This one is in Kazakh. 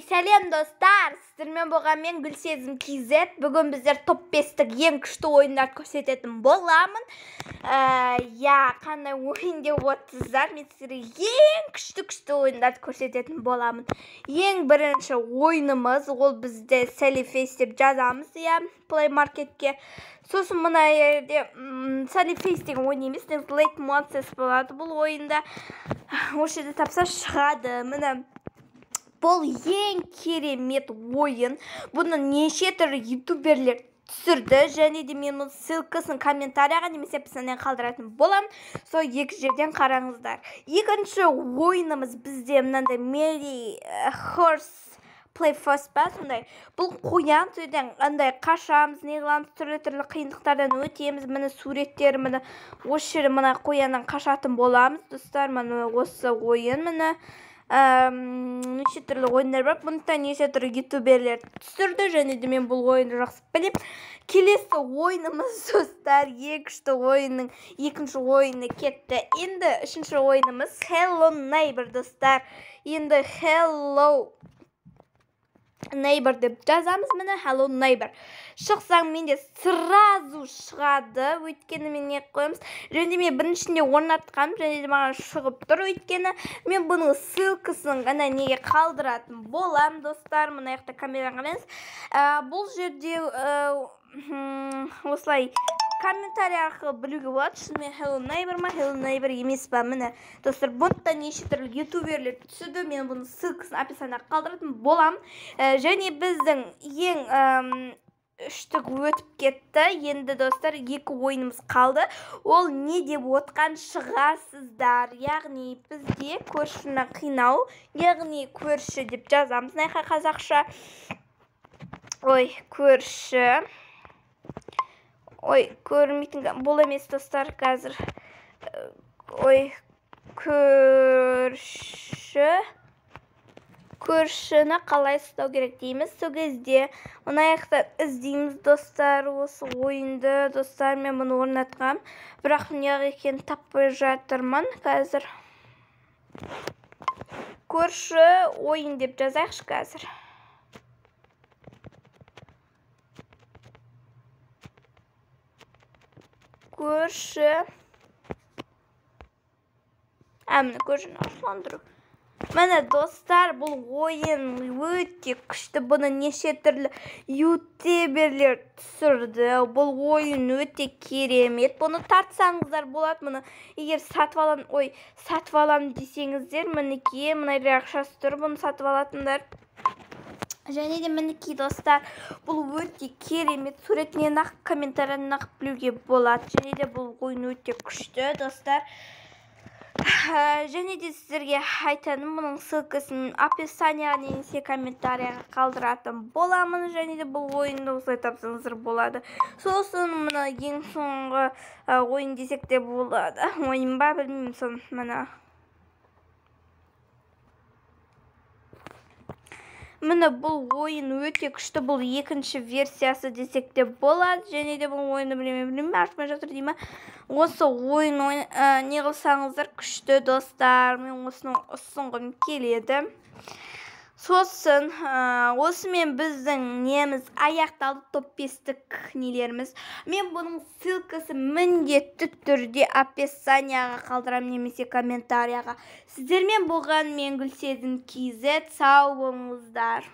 Сәлем достар, сіздермен болған мен Гүлсезім KZ. Бүгін біздер топ 5-тік ең күшті ойындарды көрсететін боламын. Қандай ойын деп отырсыздар, мен сіздерге ең күшті ойындарды көрсететін боламын. Ең бірінші ойынымыз, ол бізде Sallyface деп жазамыз, Play Marketке. Сосын мына жерде Sallyface деген ойын емес, Late Monsters болады бұл ойында. Осы жерде тапса шығады. Міне бұл ең керемет ойын. Бұны неше түрлі ютуберлер түсірді, және де мен ссылкасын комментарияға немесе описаниеге қалдыратын боламын. Сол екі жерден қараңыздар. Екінші ойынымыз бізде мынандай Merry Horse Play First ба, сондай. Бұл қоян сөйден андай қашамыз, не қыламыз, түрлі қиындықтардан өтеміз. Міне суреттер, міне осы жерде мына қояннан қашатын боламыз. Достар, міне осы ойын, міне неше түрлі ойындар бар. Бұнда неше түрлі ютуберлер түсірді, және де мен бұл ойынды жақсы білем. Келесі ойынымыз, достар, ең күшті ойынның екінші ойыны кетті. Енді үшінші ойынымыз Hello Neighbor, достар. Енді Hello Neighbor деп жазамыз, міне Hello Neighbor. Шықсаң менде сразу шығады, өйткені мен не қойымыз. Және мен біріншінде орнатқаным, және де маған шығып тұр, өйткені мен бұның ссылкасын ғана неге қалдыратын болам, достар. Мына жақта камераға қараңыз. Бұл жерде осылай комментарий арқылы білуге болады, шынымен Hello Neighbor ма, Hello Neighbor емес па. Міне, достар, бұнда неше түрлі ютуберлер түсірді, мен бұның ссылкасын описаниеге қалдыратын болам. Және біздің ең үштік өтіп кетті. Енді, достар, екі ойынымыз қалды. Ол не деп отқан шығарсыздар. Яғни бізде көршіні қинау, яғни көрші деп жазамыз. Найқа қазақша. Көрші. Көрмейтін бұл емес, достар, қазір. Көршіні қалай ұстау керек дейміз. Сол кезде мына жақта іздейміз, достар, осы ойынды. Достар, мен бұны орнатқам. Бірақ неғып екенін таппай жатырмын қазір. Көрші ойын деп жазайықшы қазір. Көрші. Міне көршіні ашыландыру. Міне, достар, бұл ойын өте күшті. Бұны неше түрлі ютуберлер түсірді. Бұл ойын өте керемет. Бұны тартсаңыздар болады. Мұны егер сатып алам десеңіздер, мінекей, мына ақшасы тұр, бұны сатып алатындар. Және де мінекей, достар, бұл өте керемет. Суретінен ақ, комментариядан ақ білуге болады. Және де бұл ойын өте күшті, достар. Және де сіздерге айтаным, бұның ссылкасын описаниеға немесе комментарияға қалдыратын боламын. Және де бұл ойынды осылай тапсаңыздар болады. Сосын мұны ең соңғы ойын десек те болады. Ойын ба, білмеймін, сон мұны. Міне бұл ойын өте күшті, бұл екінші версиясы десек те болады. Және де бұл ойынды білмеймін, ашпай жатыр деймі. Осы ойын не қылсаңыздар күшті, достар. Мен осының ұсынғым келеді. Сосын, осымен біздің неміз аяқталды, топ 5-тік нелеріміз. Мен бұның ссылкасы міндетті түрде описаниеға қалдырам немесе комментарияға. Сіздермен болған мен Гүлсезім KZ. Сау болыңыздар.